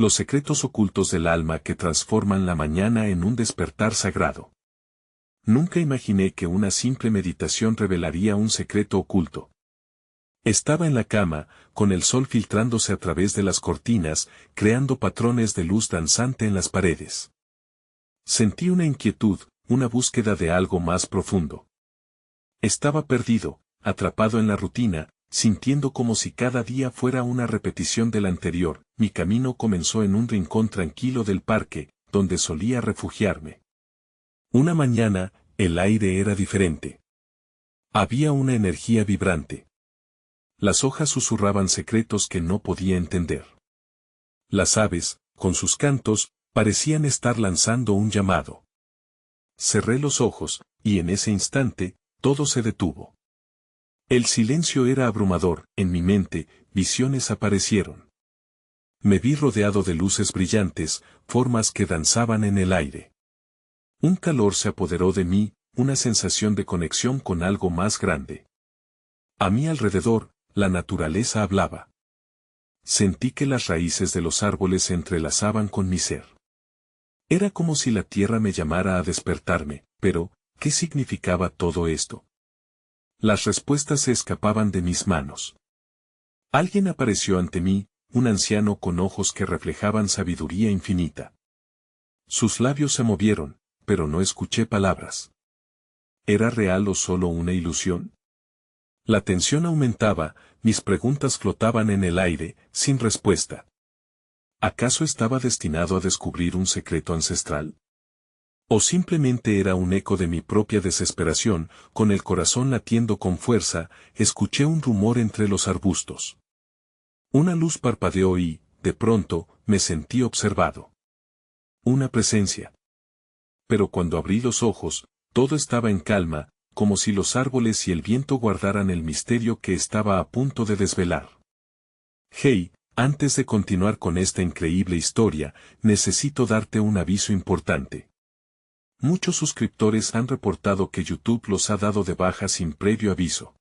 Los secretos ocultos del alma que transforman la mañana en un despertar sagrado. Nunca imaginé que una simple meditación revelaría un secreto oculto. Estaba en la cama, con el sol filtrándose a través de las cortinas, creando patrones de luz danzante en las paredes. Sentí una inquietud, una búsqueda de algo más profundo. Estaba perdido, atrapado en la rutina, sintiendo como si cada día fuera una repetición del anterior. Mi camino comenzó en un rincón tranquilo del parque, donde solía refugiarme. Una mañana, el aire era diferente. Había una energía vibrante. Las hojas susurraban secretos que no podía entender. Las aves, con sus cantos, parecían estar lanzando un llamado. Cerré los ojos, y en ese instante, todo se detuvo. El silencio era abrumador, en mi mente, visiones aparecieron. Me vi rodeado de luces brillantes, formas que danzaban en el aire. Un calor se apoderó de mí, una sensación de conexión con algo más grande. A mi alrededor, la naturaleza hablaba. Sentí que las raíces de los árboles se entrelazaban con mi ser. Era como si la tierra me llamara a despertarme, pero, ¿qué significaba todo esto? Las respuestas se escapaban de mis manos. Alguien apareció ante mí, un anciano con ojos que reflejaban sabiduría infinita. Sus labios se movieron, pero no escuché palabras. ¿Era real o solo una ilusión? La tensión aumentaba, mis preguntas flotaban en el aire, sin respuesta. ¿Acaso estaba destinado a descubrir un secreto ancestral? ¿O simplemente era un eco de mi propia desesperación? Con el corazón latiendo con fuerza, escuché un rumor entre los arbustos. Una luz parpadeó y, de pronto, me sentí observado. Una presencia. Pero cuando abrí los ojos, todo estaba en calma, como si los árboles y el viento guardaran el misterio que estaba a punto de desvelar. Hey, antes de continuar con esta increíble historia, necesito darte un aviso importante. Muchos suscriptores han reportado que YouTube los ha dado de baja sin previo aviso.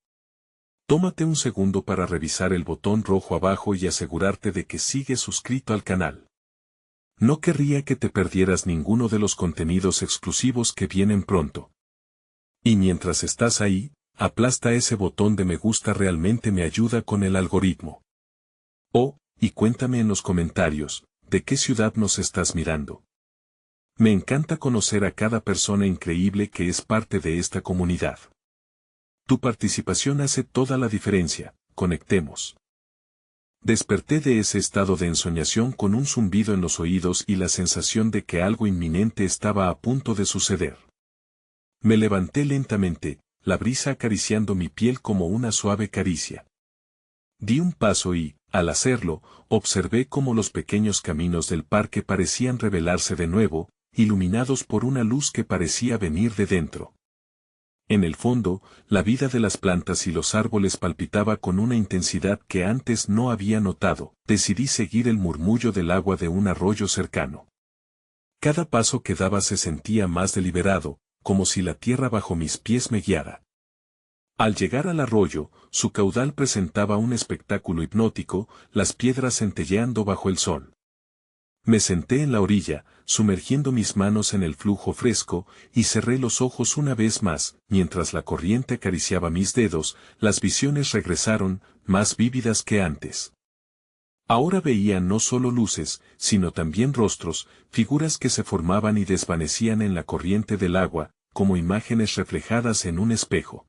Tómate un segundo para revisar el botón rojo abajo y asegurarte de que sigues suscrito al canal. No querría que te perdieras ninguno de los contenidos exclusivos que vienen pronto. Y mientras estás ahí, aplasta ese botón de me gusta, realmente me ayuda con el algoritmo. Oh, y cuéntame en los comentarios, ¿de qué ciudad nos estás mirando? Me encanta conocer a cada persona increíble que es parte de esta comunidad. Tu participación hace toda la diferencia, conectemos. Desperté de ese estado de ensoñación con un zumbido en los oídos y la sensación de que algo inminente estaba a punto de suceder. Me levanté lentamente, la brisa acariciando mi piel como una suave caricia. Di un paso y, al hacerlo, observé cómo los pequeños caminos del parque parecían revelarse de nuevo, iluminados por una luz que parecía venir de dentro. En el fondo, la vida de las plantas y los árboles palpitaba con una intensidad que antes no había notado. Decidí seguir el murmullo del agua de un arroyo cercano. Cada paso que daba se sentía más deliberado, como si la tierra bajo mis pies me guiara. Al llegar al arroyo, su caudal presentaba un espectáculo hipnótico, las piedras centelleando bajo el sol. Me senté en la orilla, sumergiendo mis manos en el flujo fresco, y cerré los ojos una vez más. Mientras la corriente acariciaba mis dedos, las visiones regresaron, más vívidas que antes. Ahora veía no solo luces, sino también rostros, figuras que se formaban y desvanecían en la corriente del agua, como imágenes reflejadas en un espejo.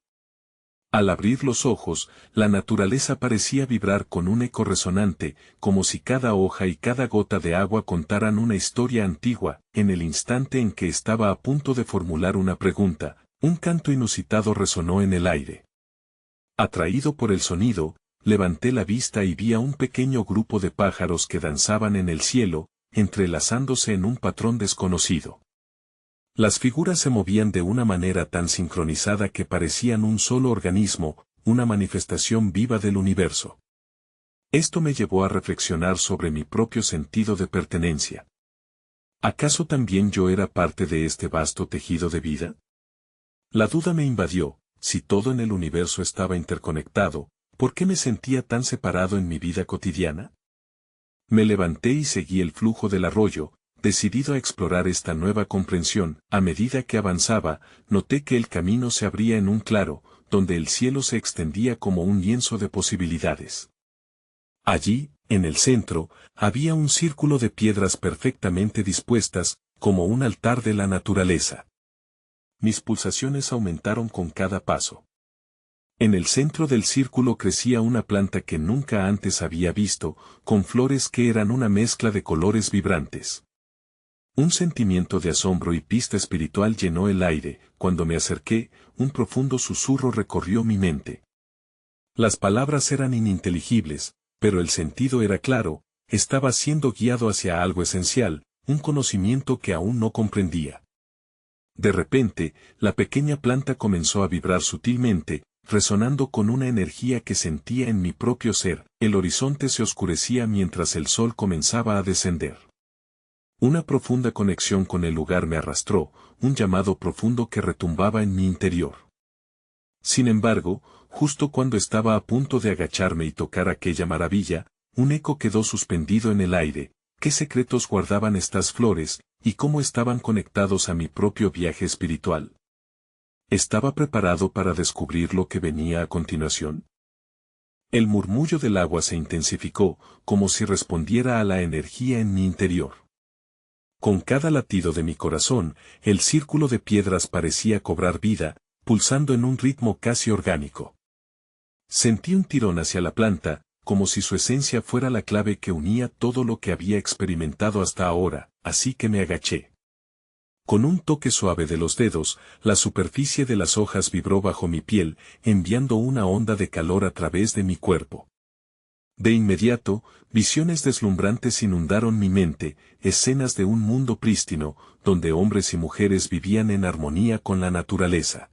Al abrir los ojos, la naturaleza parecía vibrar con un eco resonante, como si cada hoja y cada gota de agua contaran una historia antigua. En el instante en que estaba a punto de formular una pregunta, un canto inusitado resonó en el aire. Atraído por el sonido, levanté la vista y vi a un pequeño grupo de pájaros que danzaban en el cielo, entrelazándose en un patrón desconocido. Las figuras se movían de una manera tan sincronizada que parecían un solo organismo, una manifestación viva del universo. Esto me llevó a reflexionar sobre mi propio sentido de pertenencia. ¿Acaso también yo era parte de este vasto tejido de vida? La duda me invadió. Si todo en el universo estaba interconectado, ¿por qué me sentía tan separado en mi vida cotidiana? Me levanté y seguí el flujo del arroyo, decidido a explorar esta nueva comprensión. A medida que avanzaba, noté que el camino se abría en un claro, donde el cielo se extendía como un lienzo de posibilidades. Allí, en el centro, había un círculo de piedras perfectamente dispuestas, como un altar de la naturaleza. Mis pulsaciones aumentaron con cada paso. En el centro del círculo crecía una planta que nunca antes había visto, con flores que eran una mezcla de colores vibrantes. Un sentimiento de asombro y pista espiritual llenó el aire. Cuando me acerqué, un profundo susurro recorrió mi mente. Las palabras eran ininteligibles, pero el sentido era claro. Estaba siendo guiado hacia algo esencial, un conocimiento que aún no comprendía. De repente, la pequeña planta comenzó a vibrar sutilmente, resonando con una energía que sentía en mi propio ser. El horizonte se oscurecía mientras el sol comenzaba a descender. Una profunda conexión con el lugar me arrastró, un llamado profundo que retumbaba en mi interior. Sin embargo, justo cuando estaba a punto de agacharme y tocar aquella maravilla, un eco quedó suspendido en el aire. ¿Qué secretos guardaban estas flores, y cómo estaban conectados a mi propio viaje espiritual? ¿Estaba preparado para descubrir lo que venía a continuación? El murmullo del agua se intensificó, como si respondiera a la energía en mi interior. Con cada latido de mi corazón, el círculo de piedras parecía cobrar vida, pulsando en un ritmo casi orgánico. Sentí un tirón hacia la planta, como si su esencia fuera la clave que unía todo lo que había experimentado hasta ahora, así que me agaché. Con un toque suave de los dedos, la superficie de las hojas vibró bajo mi piel, enviando una onda de calor a través de mi cuerpo. De inmediato, visiones deslumbrantes inundaron mi mente, escenas de un mundo prístino, donde hombres y mujeres vivían en armonía con la naturaleza.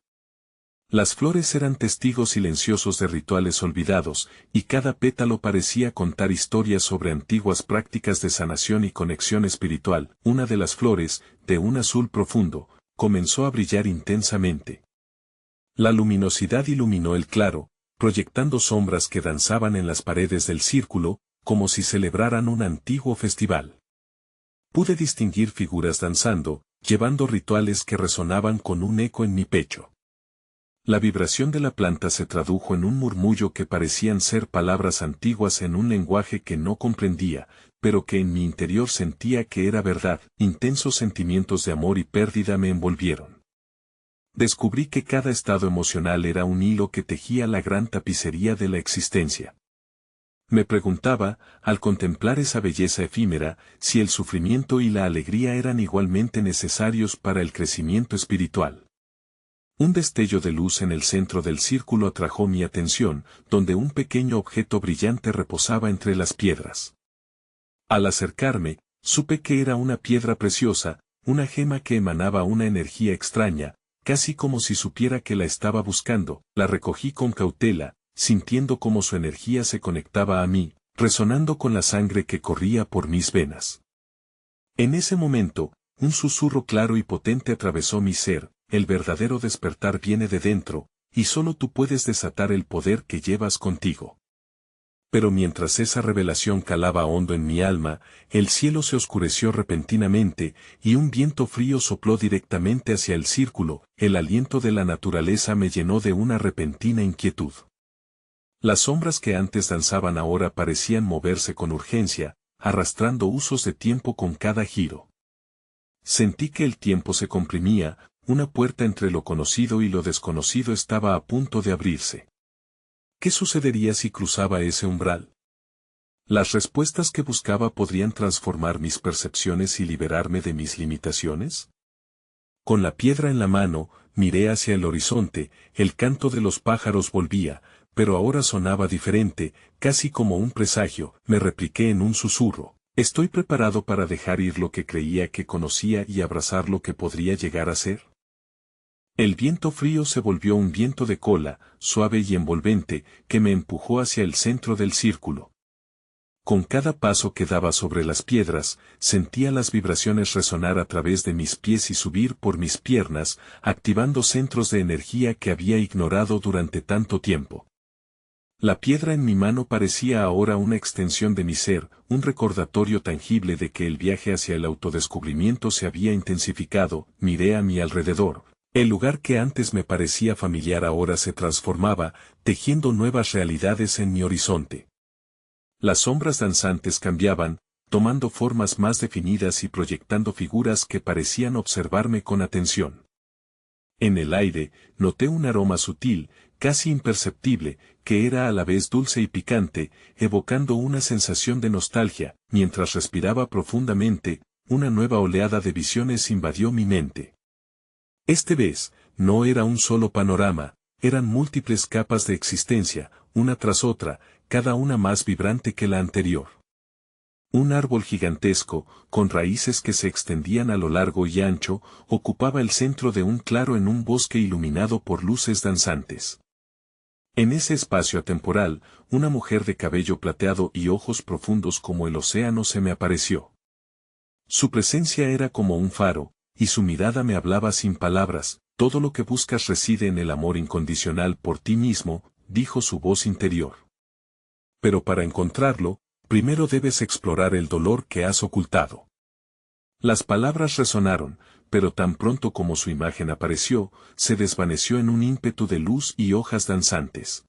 Las flores eran testigos silenciosos de rituales olvidados, y cada pétalo parecía contar historias sobre antiguas prácticas de sanación y conexión espiritual. Una de las flores, de un azul profundo, comenzó a brillar intensamente. La luminosidad iluminó el claro, proyectando sombras que danzaban en las paredes del círculo, como si celebraran un antiguo festival. Pude distinguir figuras danzando, llevando rituales que resonaban con un eco en mi pecho. La vibración de la planta se tradujo en un murmullo que parecían ser palabras antiguas en un lenguaje que no comprendía, pero que en mi interior sentía que era verdad. Intensos sentimientos de amor y pérdida me envolvieron. Descubrí que cada estado emocional era un hilo que tejía la gran tapicería de la existencia. Me preguntaba, al contemplar esa belleza efímera, si el sufrimiento y la alegría eran igualmente necesarios para el crecimiento espiritual. Un destello de luz en el centro del círculo atrajo mi atención, donde un pequeño objeto brillante reposaba entre las piedras. Al acercarme, supe que era una piedra preciosa, una gema que emanaba una energía extraña, casi como si supiera que la estaba buscando. La recogí con cautela, sintiendo cómo su energía se conectaba a mí, resonando con la sangre que corría por mis venas. En ese momento, un susurro claro y potente atravesó mi ser. El verdadero despertar viene de dentro, y solo tú puedes desatar el poder que llevas contigo. Pero mientras esa revelación calaba hondo en mi alma, el cielo se oscureció repentinamente, y un viento frío sopló directamente hacia el círculo. El aliento de la naturaleza me llenó de una repentina inquietud. Las sombras que antes danzaban ahora parecían moverse con urgencia, arrastrando usos de tiempo con cada giro. Sentí que el tiempo se comprimía. Una puerta entre lo conocido y lo desconocido estaba a punto de abrirse. ¿Qué sucedería si cruzaba ese umbral? ¿Las respuestas que buscaba podrían transformar mis percepciones y liberarme de mis limitaciones? Con la piedra en la mano, miré hacia el horizonte. El canto de los pájaros volvía, pero ahora sonaba diferente, casi como un presagio. Me repliqué en un susurro. ¿Estoy preparado para dejar ir lo que creía que conocía y abrazar lo que podría llegar a ser? El viento frío se volvió un viento de cola, suave y envolvente, que me empujó hacia el centro del círculo. Con cada paso que daba sobre las piedras, sentía las vibraciones resonar a través de mis pies y subir por mis piernas, activando centros de energía que había ignorado durante tanto tiempo. La piedra en mi mano parecía ahora una extensión de mi ser, un recordatorio tangible de que el viaje hacia el autodescubrimiento se había intensificado. Miré a mi alrededor. El lugar que antes me parecía familiar ahora se transformaba, tejiendo nuevas realidades en mi horizonte. Las sombras danzantes cambiaban, tomando formas más definidas y proyectando figuras que parecían observarme con atención. En el aire, noté un aroma sutil, casi imperceptible, que era a la vez dulce y picante, evocando una sensación de nostalgia. Mientras respiraba profundamente, una nueva oleada de visiones invadió mi mente. Esta vez, no era un solo panorama, eran múltiples capas de existencia, una tras otra, cada una más vibrante que la anterior. Un árbol gigantesco, con raíces que se extendían a lo largo y ancho, ocupaba el centro de un claro en un bosque iluminado por luces danzantes. En ese espacio atemporal, una mujer de cabello plateado y ojos profundos como el océano se me apareció. Su presencia era como un faro, y su mirada me hablaba sin palabras. Todo lo que buscas reside en el amor incondicional por ti mismo, dijo su voz interior. Pero para encontrarlo, primero debes explorar el dolor que has ocultado. Las palabras resonaron, pero tan pronto como su imagen apareció, se desvaneció en un ímpetu de luz y hojas danzantes.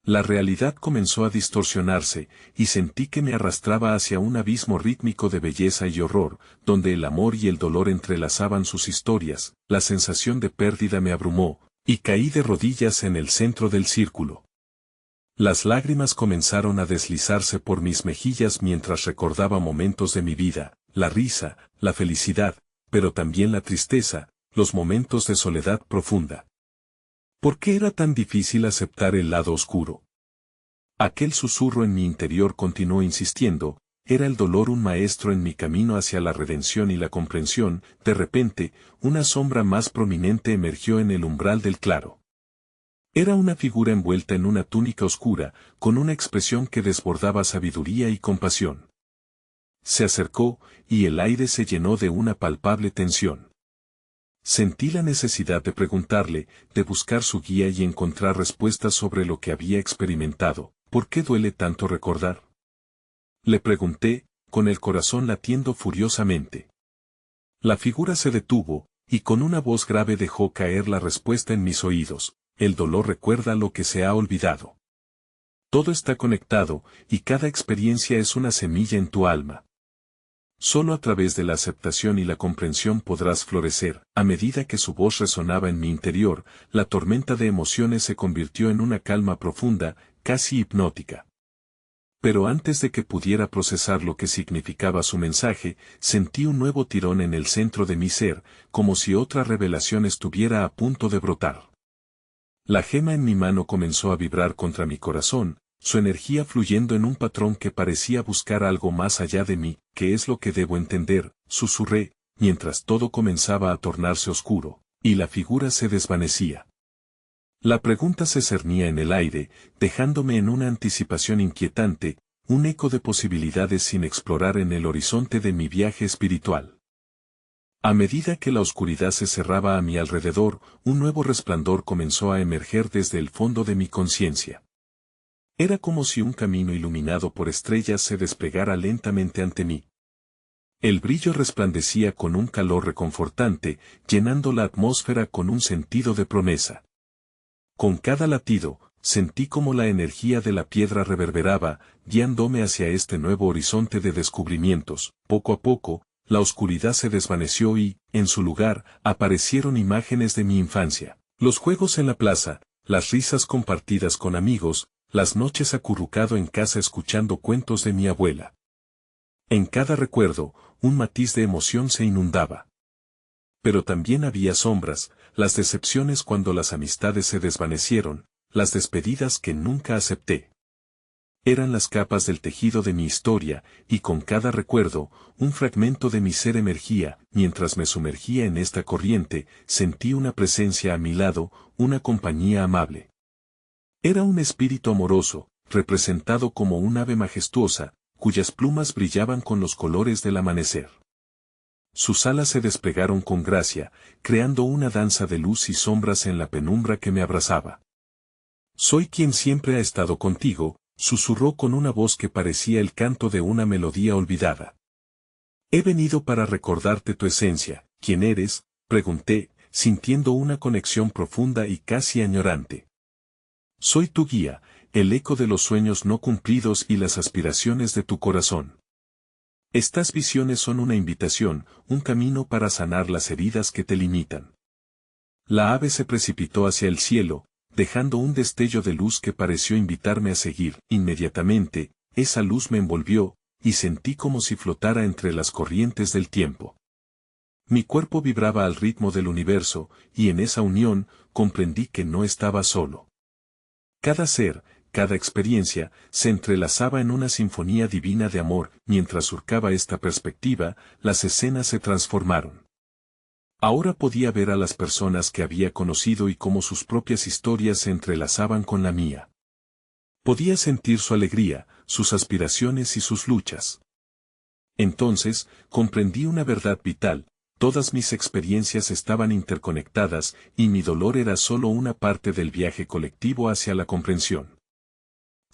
La realidad comenzó a distorsionarse, y sentí que me arrastraba hacia un abismo rítmico de belleza y horror, donde el amor y el dolor entrelazaban sus historias. La sensación de pérdida me abrumó, y caí de rodillas en el centro del círculo. Las lágrimas comenzaron a deslizarse por mis mejillas mientras recordaba momentos de mi vida, la risa, la felicidad, pero también la tristeza, los momentos de soledad profunda. ¿Por qué era tan difícil aceptar el lado oscuro? Aquel susurro en mi interior continuó insistiendo, era el dolor un maestro en mi camino hacia la redención y la comprensión. De repente, una sombra más prominente emergió en el umbral del claro. Era una figura envuelta en una túnica oscura, con una expresión que desbordaba sabiduría y compasión. Se acercó, y el aire se llenó de una palpable tensión. Sentí la necesidad de preguntarle, de buscar su guía y encontrar respuestas sobre lo que había experimentado. ¿Por qué duele tanto recordar? Le pregunté, con el corazón latiendo furiosamente. La figura se detuvo, y con una voz grave dejó caer la respuesta en mis oídos. El dolor recuerda lo que se ha olvidado. Todo está conectado, y cada experiencia es una semilla en tu alma. Solo a través de la aceptación y la comprensión podrás florecer. A medida que su voz resonaba en mi interior, la tormenta de emociones se convirtió en una calma profunda, casi hipnótica. Pero antes de que pudiera procesar lo que significaba su mensaje, sentí un nuevo tirón en el centro de mi ser, como si otra revelación estuviera a punto de brotar. La gema en mi mano comenzó a vibrar contra mi corazón, su energía fluyendo en un patrón que parecía buscar algo más allá de mí. ¿Qué es lo que debo entender?, susurré, mientras todo comenzaba a tornarse oscuro, y la figura se desvanecía. La pregunta se cernía en el aire, dejándome en una anticipación inquietante, un eco de posibilidades sin explorar en el horizonte de mi viaje espiritual. A medida que la oscuridad se cerraba a mi alrededor, un nuevo resplandor comenzó a emerger desde el fondo de mi conciencia. Era como si un camino iluminado por estrellas se desplegara lentamente ante mí. El brillo resplandecía con un calor reconfortante, llenando la atmósfera con un sentido de promesa. Con cada latido, sentí como la energía de la piedra reverberaba, guiándome hacia este nuevo horizonte de descubrimientos. Poco a poco, la oscuridad se desvaneció y, en su lugar, aparecieron imágenes de mi infancia. Los juegos en la plaza, las risas compartidas con amigos, las noches acurrucado en casa escuchando cuentos de mi abuela. En cada recuerdo, un matiz de emoción se inundaba. Pero también había sombras, las decepciones cuando las amistades se desvanecieron, las despedidas que nunca acepté. Eran las capas del tejido de mi historia, y con cada recuerdo, un fragmento de mi ser emergía. Mientras me sumergía en esta corriente, sentí una presencia a mi lado, una compañía amable. Era un espíritu amoroso, representado como un ave majestuosa, cuyas plumas brillaban con los colores del amanecer. Sus alas se desplegaron con gracia, creando una danza de luz y sombras en la penumbra que me abrazaba. Soy quien siempre ha estado contigo, susurró con una voz que parecía el canto de una melodía olvidada. He venido para recordarte tu esencia. ¿Quién eres?, pregunté, sintiendo una conexión profunda y casi añorante. Soy tu guía, el eco de los sueños no cumplidos y las aspiraciones de tu corazón. Estas visiones son una invitación, un camino para sanar las heridas que te limitan. La ave se precipitó hacia el cielo, dejando un destello de luz que pareció invitarme a seguir. Inmediatamente, esa luz me envolvió, y sentí como si flotara entre las corrientes del tiempo. Mi cuerpo vibraba al ritmo del universo, y en esa unión, comprendí que no estaba solo. Cada ser, cada experiencia, se entrelazaba en una sinfonía divina de amor. Mientras surcaba esta perspectiva, las escenas se transformaron. Ahora podía ver a las personas que había conocido y cómo sus propias historias se entrelazaban con la mía. Podía sentir su alegría, sus aspiraciones y sus luchas. Entonces, comprendí una verdad vital: todas mis experiencias estaban interconectadas, y mi dolor era solo una parte del viaje colectivo hacia la comprensión.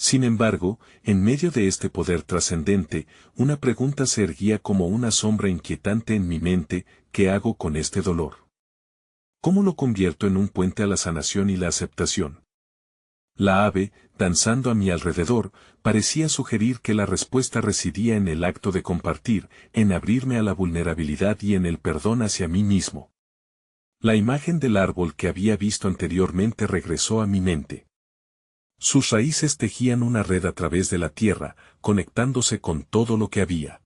Sin embargo, en medio de este poder trascendente, una pregunta se erguía como una sombra inquietante en mi mente: ¿qué hago con este dolor? ¿Cómo lo convierto en un puente a la sanación y la aceptación? La ave, danzando a mi alrededor, parecía sugerir que la respuesta residía en el acto de compartir, en abrirme a la vulnerabilidad y en el perdón hacia mí mismo. La imagen del árbol que había visto anteriormente regresó a mi mente. Sus raíces tejían una red a través de la tierra, conectándose con todo lo que había.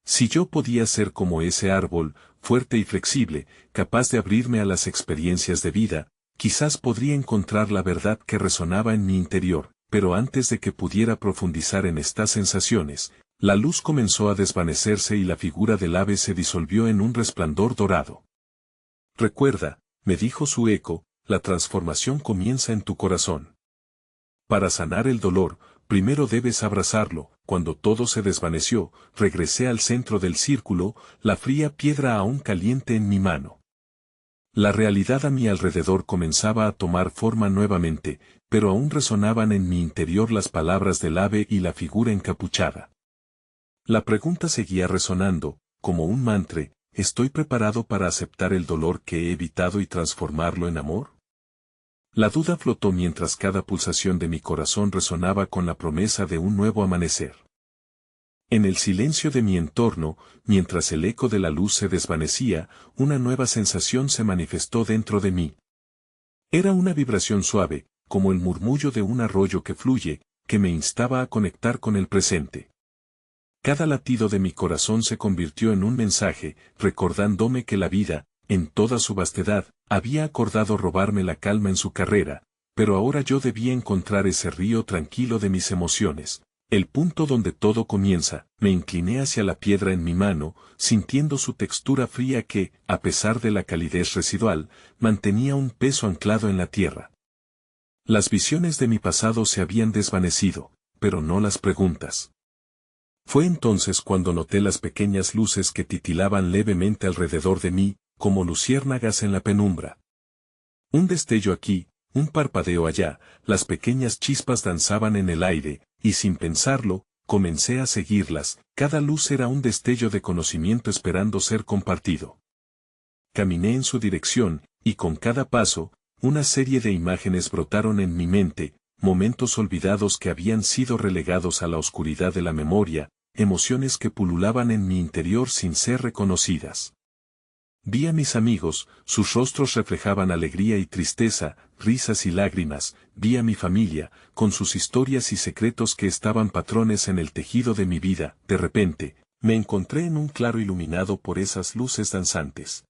Si yo podía ser como ese árbol, fuerte y flexible, capaz de abrirme a las experiencias de vida, quizás podría encontrar la verdad que resonaba en mi interior. Pero antes de que pudiera profundizar en estas sensaciones, la luz comenzó a desvanecerse y la figura del ave se disolvió en un resplandor dorado. Recuerda, me dijo su eco, la transformación comienza en tu corazón. Para sanar el dolor, primero debes abrazarlo. Cuando todo se desvaneció, regresé al centro del círculo, la fría piedra aún caliente en mi mano. La realidad a mi alrededor comenzaba a tomar forma nuevamente, pero aún resonaban en mi interior las palabras del ave y la figura encapuchada. La pregunta seguía resonando, como un mantra: ¿estoy preparado para aceptar el dolor que he evitado y transformarlo en amor? La duda flotó mientras cada pulsación de mi corazón resonaba con la promesa de un nuevo amanecer. En el silencio de mi entorno, mientras el eco de la luz se desvanecía, una nueva sensación se manifestó dentro de mí. Era una vibración suave, como el murmullo de un arroyo que fluye, que me instaba a conectar con el presente. Cada latido de mi corazón se convirtió en un mensaje, recordándome que la vida, en toda su vastedad, había acordado robarme la calma en su carrera, pero ahora yo debía encontrar ese río tranquilo de mis emociones. El punto donde todo comienza. Me incliné hacia la piedra en mi mano, sintiendo su textura fría que, a pesar de la calidez residual, mantenía un peso anclado en la tierra. Las visiones de mi pasado se habían desvanecido, pero no las preguntas. Fue entonces cuando noté las pequeñas luces que titilaban levemente alrededor de mí, como luciérnagas en la penumbra. Un destello aquí, un parpadeo allá, las pequeñas chispas danzaban en el aire, y sin pensarlo, comencé a seguirlas. Cada luz era un destello de conocimiento esperando ser compartido. Caminé en su dirección, y con cada paso, una serie de imágenes brotaron en mi mente, momentos olvidados que habían sido relegados a la oscuridad de la memoria, emociones que pululaban en mi interior sin ser reconocidas. Vi a mis amigos, sus rostros reflejaban alegría y tristeza, risas y lágrimas. Vi a mi familia, con sus historias y secretos que estaban patrones en el tejido de mi vida. De repente, me encontré en un claro iluminado por esas luces danzantes.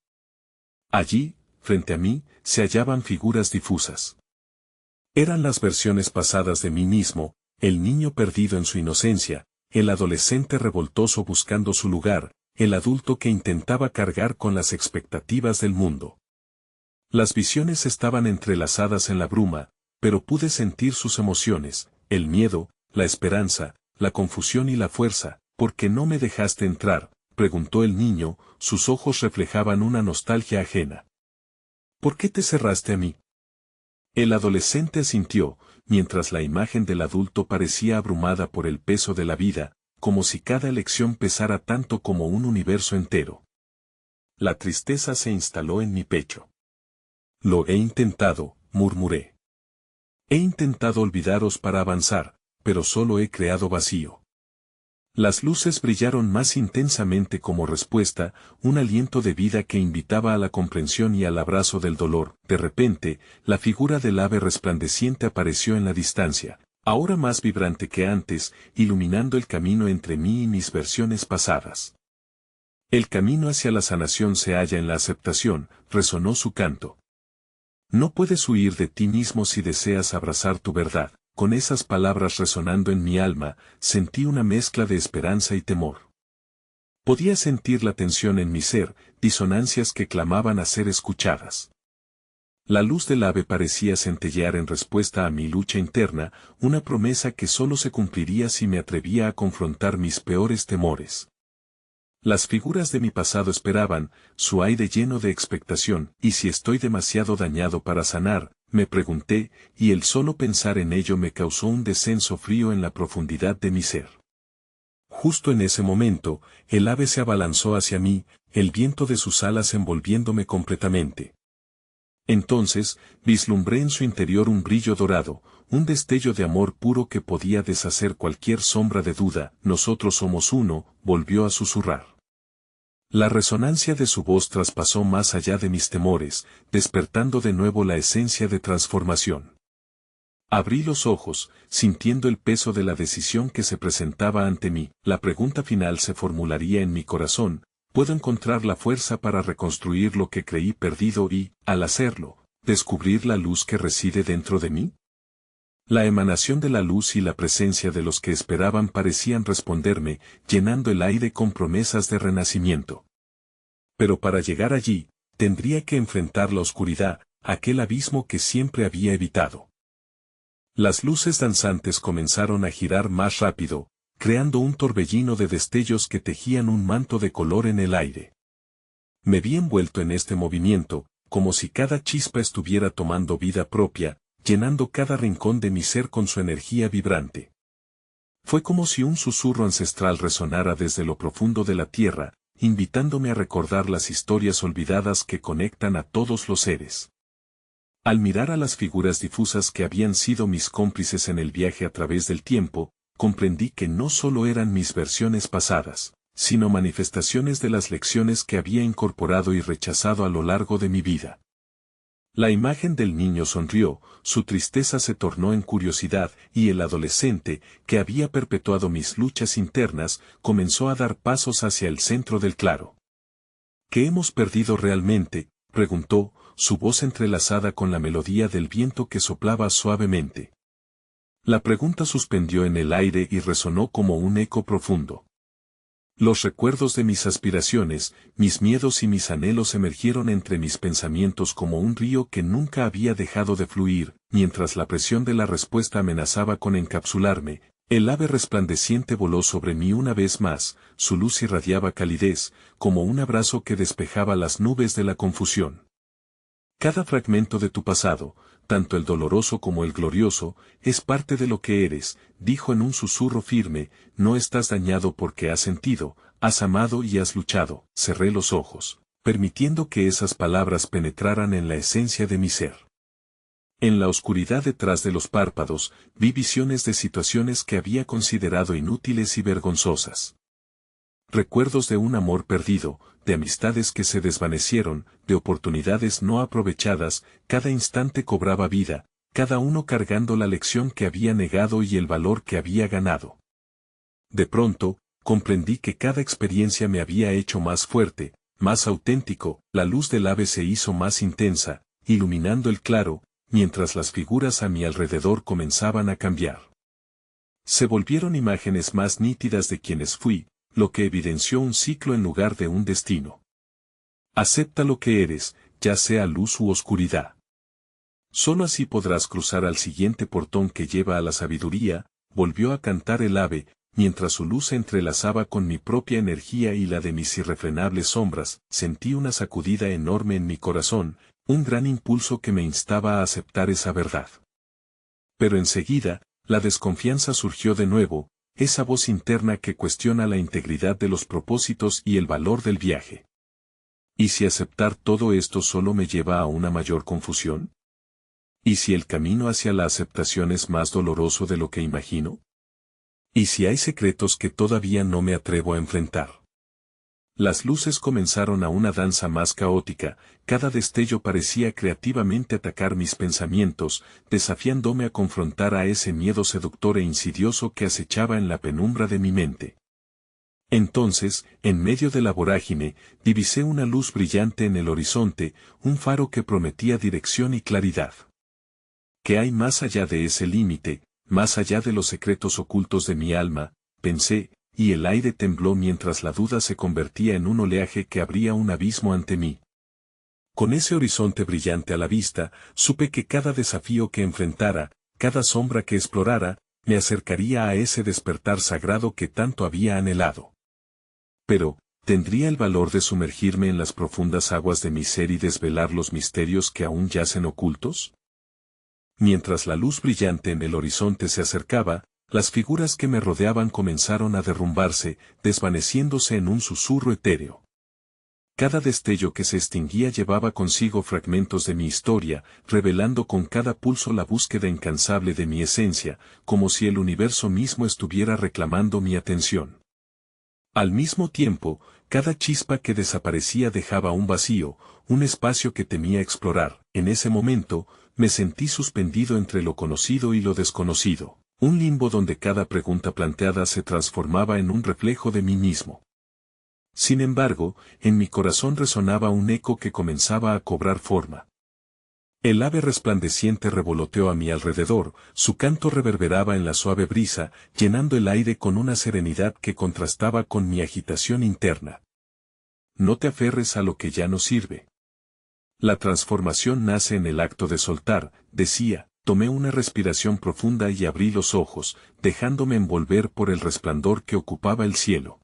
Allí, frente a mí, se hallaban figuras difusas. Eran las versiones pasadas de mí mismo, el niño perdido en su inocencia, el adolescente revoltoso buscando su lugar, el adulto que intentaba cargar con las expectativas del mundo. Las visiones estaban entrelazadas en la bruma, pero pude sentir sus emociones: el miedo, la esperanza, la confusión y la fuerza. ¿Por qué no me dejaste entrar?, preguntó el niño, sus ojos reflejaban una nostalgia ajena. ¿Por qué te cerraste a mí? El adolescente asintió, mientras la imagen del adulto parecía abrumada por el peso de la vida, como si cada elección pesara tanto como un universo entero. La tristeza se instaló en mi pecho. Lo he intentado, murmuré. He intentado olvidaros para avanzar, pero solo he creado vacío. Las luces brillaron más intensamente como respuesta, un aliento de vida que invitaba a la comprensión y al abrazo del dolor. De repente, la figura del ave resplandeciente apareció en la distancia, ahora más vibrante que antes, iluminando el camino entre mí y mis versiones pasadas. El camino hacia la sanación se halla en la aceptación, resonó su canto. No puedes huir de ti mismo si deseas abrazar tu verdad. Con esas palabras resonando en mi alma, sentí una mezcla de esperanza y temor. Podía sentir la tensión en mi ser, disonancias que clamaban a ser escuchadas. La luz del ave parecía centellear en respuesta a mi lucha interna, una promesa que solo se cumpliría si me atrevía a confrontar mis peores temores. Las figuras de mi pasado esperaban, su aire lleno de expectación, y si estoy demasiado dañado para sanar, me pregunté, y el solo pensar en ello me causó un descenso frío en la profundidad de mi ser. Justo en ese momento, el ave se abalanzó hacia mí, el viento de sus alas envolviéndome completamente. Entonces, vislumbré en su interior un brillo dorado, un destello de amor puro que podía deshacer cualquier sombra de duda. Nosotros somos uno, volvió a susurrar. La resonancia de su voz traspasó más allá de mis temores, despertando de nuevo la esencia de transformación. Abrí los ojos, sintiendo el peso de la decisión que se presentaba ante mí. La pregunta final se formularía en mi corazón: ¿puedo encontrar la fuerza para reconstruir lo que creí perdido y, al hacerlo, descubrir la luz que reside dentro de mí? La emanación de la luz y la presencia de los que esperaban parecían responderme, llenando el aire con promesas de renacimiento. Pero para llegar allí, tendría que enfrentar la oscuridad, aquel abismo que siempre había evitado. Las luces danzantes comenzaron a girar más rápido, creando un torbellino de destellos que tejían un manto de color en el aire. Me vi envuelto en este movimiento, como si cada chispa estuviera tomando vida propia, llenando cada rincón de mi ser con su energía vibrante. Fue como si un susurro ancestral resonara desde lo profundo de la tierra, invitándome a recordar las historias olvidadas que conectan a todos los seres. Al mirar a las figuras difusas que habían sido mis cómplices en el viaje a través del tiempo, comprendí que no solo eran mis versiones pasadas, sino manifestaciones de las lecciones que había incorporado y rechazado a lo largo de mi vida. La imagen del niño sonrió, su tristeza se tornó en curiosidad, y el adolescente, que había perpetuado mis luchas internas, comenzó a dar pasos hacia el centro del claro. ¿Qué hemos perdido realmente?, preguntó, su voz entrelazada con la melodía del viento que soplaba suavemente. La pregunta suspendió en el aire y resonó como un eco profundo. Los recuerdos de mis aspiraciones, mis miedos y mis anhelos emergieron entre mis pensamientos como un río que nunca había dejado de fluir, mientras la presión de la respuesta amenazaba con encapsularme. El ave resplandeciente voló sobre mí una vez más, su luz irradiaba calidez, como un abrazo que despejaba las nubes de la confusión. Cada fragmento de tu pasado, tanto el doloroso como el glorioso, es parte de lo que eres, dijo en un susurro firme. No estás dañado porque has sentido, has amado y has luchado. Cerré los ojos, permitiendo que esas palabras penetraran en la esencia de mi ser. En la oscuridad detrás de los párpados, vi visiones de situaciones que había considerado inútiles y vergonzosas. Recuerdos de un amor perdido, de amistades que se desvanecieron, de oportunidades no aprovechadas. Cada instante cobraba vida, cada uno cargando la lección que había negado y el valor que había ganado. De pronto, comprendí que cada experiencia me había hecho más fuerte, más auténtico. La luz del ave se hizo más intensa, iluminando el claro, mientras las figuras a mi alrededor comenzaban a cambiar. Se volvieron imágenes más nítidas de quienes fui, lo que evidenció un ciclo en lugar de un destino. Acepta lo que eres, ya sea luz u oscuridad. Solo así podrás cruzar al siguiente portón que lleva a la sabiduría, volvió a cantar el ave, mientras su luz se entrelazaba con mi propia energía y la de mis irrefrenables sombras. Sentí una sacudida enorme en mi corazón, Un gran impulso que me instaba a aceptar esa verdad. Pero enseguida, la desconfianza surgió de nuevo, esa voz interna que cuestiona la integridad de los propósitos y el valor del viaje. ¿Y si aceptar todo esto solo me lleva a una mayor confusión? ¿Y si el camino hacia la aceptación es más doloroso de lo que imagino? ¿Y si hay secretos que todavía no me atrevo a enfrentar? Las luces comenzaron a una danza más caótica, cada destello parecía creativamente atacar mis pensamientos, desafiándome a confrontar a ese miedo seductor e insidioso que acechaba en la penumbra de mi mente. Entonces, en medio de la vorágine, divisé una luz brillante en el horizonte, un faro que prometía dirección y claridad. ¿Qué hay más allá de ese límite, más allá de los secretos ocultos de mi alma? Pensé, y el aire tembló mientras la duda se convertía en un oleaje que abría un abismo ante mí. Con ese horizonte brillante a la vista, supe que cada desafío que enfrentara, cada sombra que explorara, me acercaría a ese despertar sagrado que tanto había anhelado. Pero, ¿tendría el valor de sumergirme en las profundas aguas de mi ser y desvelar los misterios que aún yacen ocultos? Mientras la luz brillante en el horizonte se acercaba, las figuras que me rodeaban comenzaron a derrumbarse, desvaneciéndose en un susurro etéreo. Cada destello que se extinguía llevaba consigo fragmentos de mi historia, revelando con cada pulso la búsqueda incansable de mi esencia, como si el universo mismo estuviera reclamando mi atención. Al mismo tiempo, cada chispa que desaparecía dejaba un vacío, un espacio que temía explorar. En ese momento, me sentí suspendido entre lo conocido y lo desconocido. Un limbo donde cada pregunta planteada se transformaba en un reflejo de mí mismo. Sin embargo, en mi corazón resonaba un eco que comenzaba a cobrar forma. El ave resplandeciente revoloteó a mi alrededor, su canto reverberaba en la suave brisa, llenando el aire con una serenidad que contrastaba con mi agitación interna. No te aferres a lo que ya no sirve. La transformación nace en el acto de soltar, decía. Tomé una respiración profunda y abrí los ojos, dejándome envolver por el resplandor que ocupaba el cielo.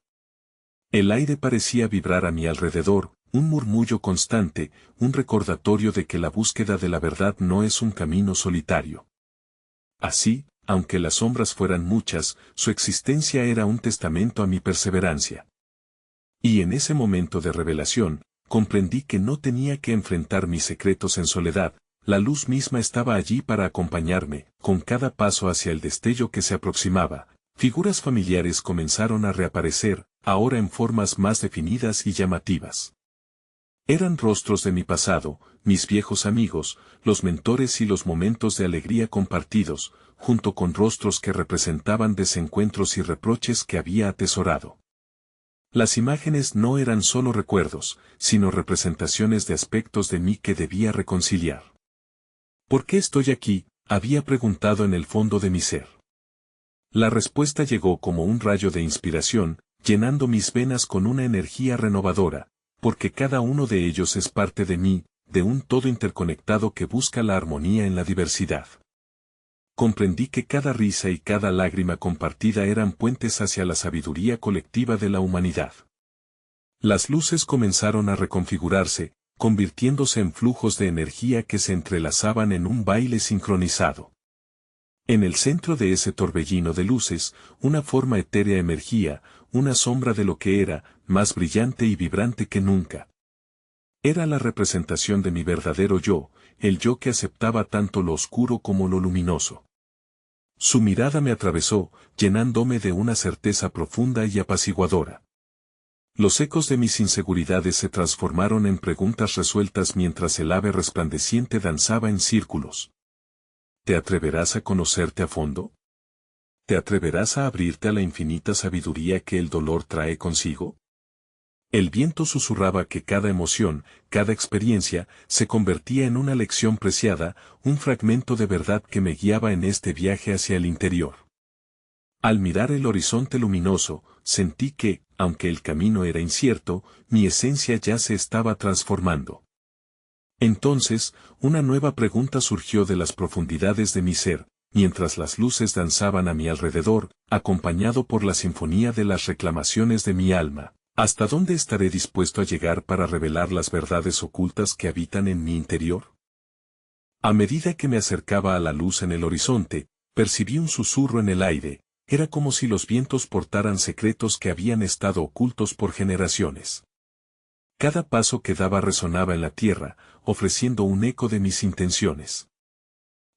El aire parecía vibrar a mi alrededor, un murmullo constante, un recordatorio de que la búsqueda de la verdad no es un camino solitario. Así, aunque las sombras fueran muchas, su existencia era un testamento a mi perseverancia. Y en ese momento de revelación, comprendí que no tenía que enfrentar mis secretos en soledad. La luz misma estaba allí para acompañarme, con cada paso hacia el destello que se aproximaba. Figuras familiares comenzaron a reaparecer, ahora en formas más definidas y llamativas. Eran rostros de mi pasado, mis viejos amigos, los mentores y los momentos de alegría compartidos, junto con rostros que representaban desencuentros y reproches que había atesorado. Las imágenes no eran solo recuerdos, sino representaciones de aspectos de mí que debía reconciliar. ¿Por qué estoy aquí?, había preguntado en el fondo de mi ser. La respuesta llegó como un rayo de inspiración, llenando mis venas con una energía renovadora, porque cada uno de ellos es parte de mí, de un todo interconectado que busca la armonía en la diversidad. Comprendí que cada risa y cada lágrima compartida eran puentes hacia la sabiduría colectiva de la humanidad. Las luces comenzaron a reconfigurarse, convirtiéndose en flujos de energía que se entrelazaban en un baile sincronizado. En el centro de ese torbellino de luces, una forma etérea emergía, una sombra de lo que era, más brillante y vibrante que nunca. Era la representación de mi verdadero yo, el yo que aceptaba tanto lo oscuro como lo luminoso. Su mirada me atravesó, llenándome de una certeza profunda y apaciguadora. Los ecos de mis inseguridades se transformaron en preguntas resueltas mientras el ave resplandeciente danzaba en círculos. ¿Te atreverás a conocerte a fondo? ¿Te atreverás a abrirte a la infinita sabiduría que el dolor trae consigo? El viento susurraba que cada emoción, cada experiencia, se convertía en una lección preciada, un fragmento de verdad que me guiaba en este viaje hacia el interior. Al mirar el horizonte luminoso, sentí que, aunque el camino era incierto, mi esencia ya se estaba transformando. Entonces, una nueva pregunta surgió de las profundidades de mi ser, mientras las luces danzaban a mi alrededor, acompañado por la sinfonía de las reclamaciones de mi alma. ¿Hasta dónde estaré dispuesto a llegar para revelar las verdades ocultas que habitan en mi interior? A medida que me acercaba a la luz en el horizonte, percibí un susurro en el aire. Era como si los vientos portaran secretos que habían estado ocultos por generaciones. Cada paso que daba resonaba en la tierra, ofreciendo un eco de mis intenciones.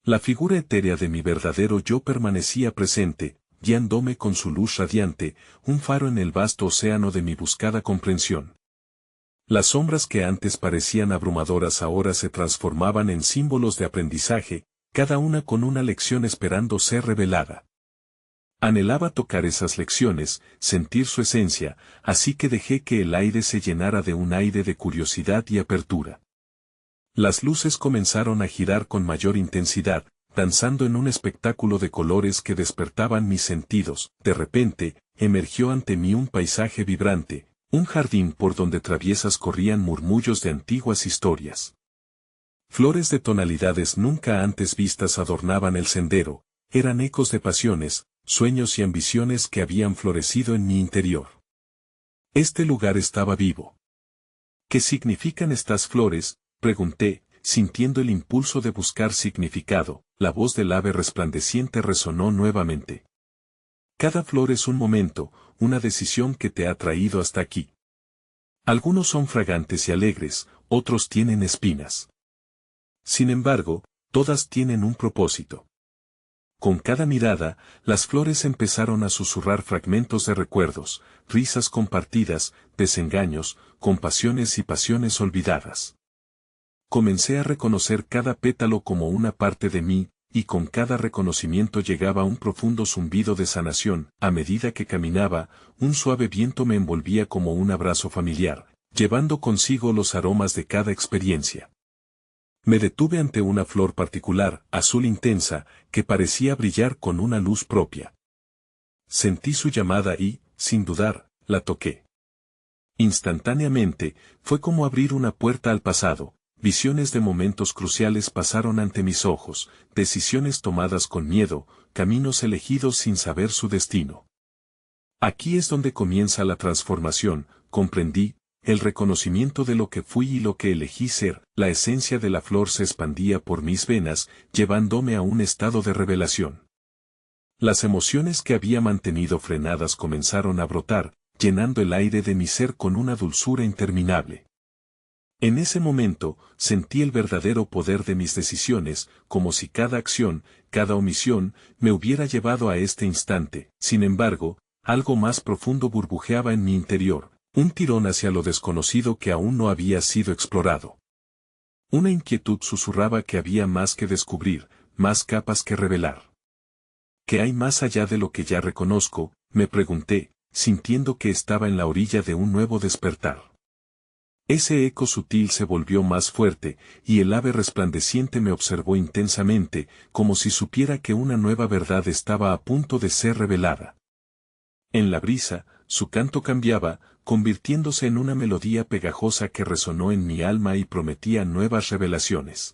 La figura etérea de mi verdadero yo permanecía presente, guiándome con su luz radiante, un faro en el vasto océano de mi buscada comprensión. Las sombras que antes parecían abrumadoras ahora se transformaban en símbolos de aprendizaje, cada una con una lección esperando ser revelada. Anhelaba tocar esas lecciones, sentir su esencia, así que dejé que el aire se llenara de un aire de curiosidad y apertura. Las luces comenzaron a girar con mayor intensidad, danzando en un espectáculo de colores que despertaban mis sentidos. De repente, emergió ante mí un paisaje vibrante, un jardín por donde traviesas corrían murmullos de antiguas historias. Flores de tonalidades nunca antes vistas adornaban el sendero, eran ecos de pasiones, sueños y ambiciones que habían florecido en mi interior. Este lugar estaba vivo. ¿Qué significan estas flores?, pregunté, sintiendo el impulso de buscar significado. La voz del ave resplandeciente resonó nuevamente. Cada flor es un momento, una decisión que te ha traído hasta aquí. Algunos son fragantes y alegres, otros tienen espinas. Sin embargo, todas tienen un propósito. Con cada mirada, las flores empezaron a susurrar fragmentos de recuerdos, risas compartidas, desengaños, compasiones y pasiones olvidadas. Comencé a reconocer cada pétalo como una parte de mí, y con cada reconocimiento llegaba un profundo zumbido de sanación. A medida que caminaba, un suave viento me envolvía como un abrazo familiar, llevando consigo los aromas de cada experiencia. Me detuve ante una flor particular, azul intensa, que parecía brillar con una luz propia. Sentí su llamada y, sin dudar, la toqué. Instantáneamente, fue como abrir una puerta al pasado. Visiones de momentos cruciales pasaron ante mis ojos, decisiones tomadas con miedo, caminos elegidos sin saber su destino. Aquí es donde comienza la transformación, comprendí. El reconocimiento de lo que fui y lo que elegí ser. La esencia de la flor se expandía por mis venas, llevándome a un estado de revelación. Las emociones que había mantenido frenadas comenzaron a brotar, llenando el aire de mi ser con una dulzura interminable. En ese momento, sentí el verdadero poder de mis decisiones, como si cada acción, cada omisión, me hubiera llevado a este instante. Sin embargo, algo más profundo burbujeaba en mi interior. Un tirón hacia lo desconocido que aún no había sido explorado. Una inquietud susurraba que había más que descubrir, más capas que revelar. ¿Qué hay más allá de lo que ya reconozco?, me pregunté, sintiendo que estaba en la orilla de un nuevo despertar. Ese eco sutil se volvió más fuerte, y el ave resplandeciente me observó intensamente, como si supiera que una nueva verdad estaba a punto de ser revelada. En la brisa, su canto cambiaba, convirtiéndose en una melodía pegajosa que resonó en mi alma y prometía nuevas revelaciones.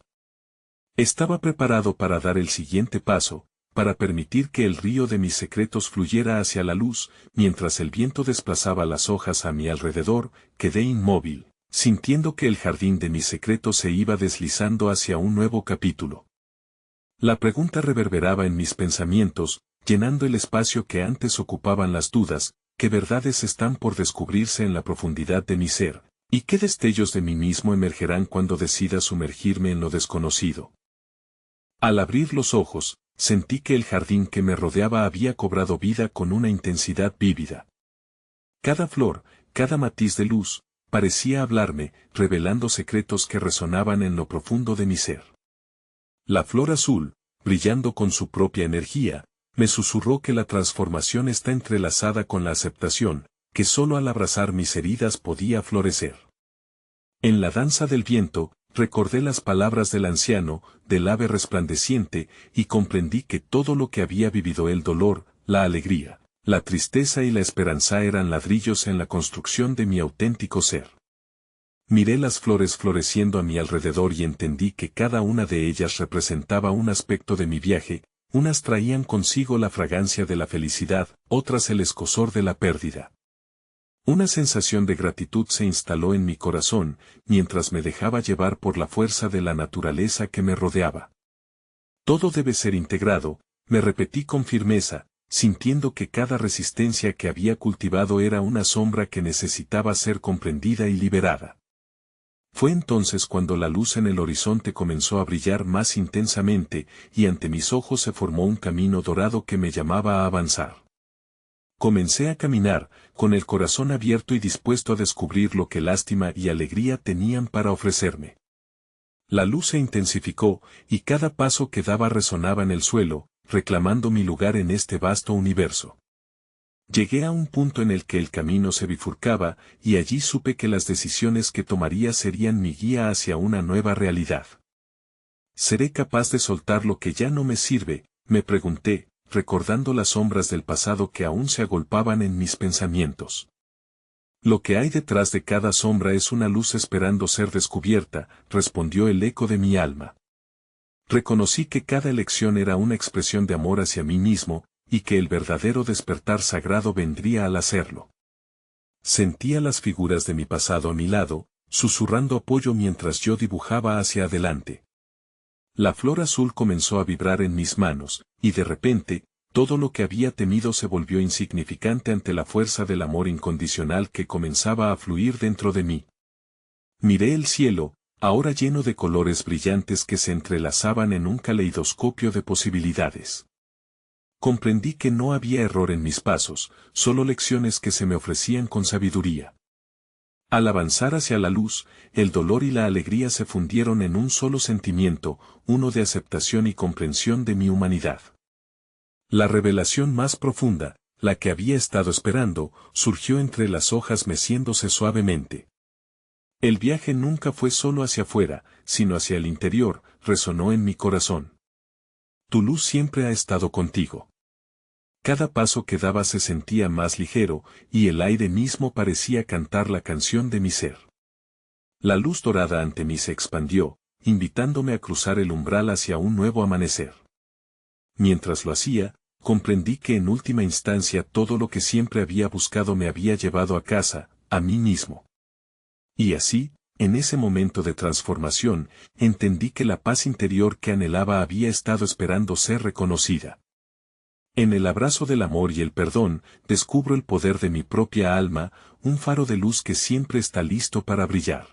Estaba preparado para dar el siguiente paso, para permitir que el río de mis secretos fluyera hacia la luz. Mientras el viento desplazaba las hojas a mi alrededor, quedé inmóvil, sintiendo que el jardín de mis secretos se iba deslizando hacia un nuevo capítulo. La pregunta reverberaba en mis pensamientos, llenando el espacio que antes ocupaban las dudas. ¿Qué verdades están por descubrirse en la profundidad de mi ser? ¿Y qué destellos de mí mismo emergerán cuando decida sumergirme en lo desconocido? Al abrir los ojos, sentí que el jardín que me rodeaba había cobrado vida con una intensidad vívida. Cada flor, cada matiz de luz, parecía hablarme, revelando secretos que resonaban en lo profundo de mi ser. La flor azul, brillando con su propia energía, me susurró que la transformación está entrelazada con la aceptación, que solo al abrazar mis heridas podía florecer. En la danza del viento, recordé las palabras del anciano, del ave resplandeciente, y comprendí que todo lo que había vivido, el dolor, la alegría, la tristeza y la esperanza, eran ladrillos en la construcción de mi auténtico ser. Miré las flores floreciendo a mi alrededor y entendí que cada una de ellas representaba un aspecto de mi viaje. Unas traían consigo la fragancia de la felicidad, otras el escozor de la pérdida. Una sensación de gratitud se instaló en mi corazón, mientras me dejaba llevar por la fuerza de la naturaleza que me rodeaba. Todo debe ser integrado, me repetí con firmeza, sintiendo que cada resistencia que había cultivado era una sombra que necesitaba ser comprendida y liberada. Fue entonces cuando la luz en el horizonte comenzó a brillar más intensamente, y ante mis ojos se formó un camino dorado que me llamaba a avanzar. Comencé a caminar, con el corazón abierto y dispuesto a descubrir lo que lástima y alegría tenían para ofrecerme. La luz se intensificó, y cada paso que daba resonaba en el suelo, reclamando mi lugar en este vasto universo. Llegué a un punto en el que el camino se bifurcaba, y allí supe que las decisiones que tomaría serían mi guía hacia una nueva realidad. ¿Seré capaz de soltar lo que ya no me sirve?, me pregunté, recordando las sombras del pasado que aún se agolpaban en mis pensamientos. Lo que hay detrás de cada sombra es una luz esperando ser descubierta, respondió el eco de mi alma. Reconocí que cada elección era una expresión de amor hacia mí mismo, y que el verdadero despertar sagrado vendría al hacerlo. Sentía las figuras de mi pasado a mi lado, susurrando apoyo mientras yo dibujaba hacia adelante. La flor azul comenzó a vibrar en mis manos, y de repente, todo lo que había temido se volvió insignificante ante la fuerza del amor incondicional que comenzaba a fluir dentro de mí. Miré el cielo, ahora lleno de colores brillantes que se entrelazaban en un caleidoscopio de posibilidades. Comprendí que no había error en mis pasos, solo lecciones que se me ofrecían con sabiduría. Al avanzar hacia la luz, el dolor y la alegría se fundieron en un solo sentimiento, uno de aceptación y comprensión de mi humanidad. La revelación más profunda, la que había estado esperando, surgió entre las hojas meciéndose suavemente. El viaje nunca fue solo hacia afuera, sino hacia el interior, resonó en mi corazón. Tu luz siempre ha estado contigo. Cada paso que daba se sentía más ligero, y el aire mismo parecía cantar la canción de mi ser. La luz dorada ante mí se expandió, invitándome a cruzar el umbral hacia un nuevo amanecer. Mientras lo hacía, comprendí que en última instancia todo lo que siempre había buscado me había llevado a casa, a mí mismo. Y así, en ese momento de transformación, entendí que la paz interior que anhelaba había estado esperando ser reconocida. En el abrazo del amor y el perdón, descubro el poder de mi propia alma, un faro de luz que siempre está listo para brillar.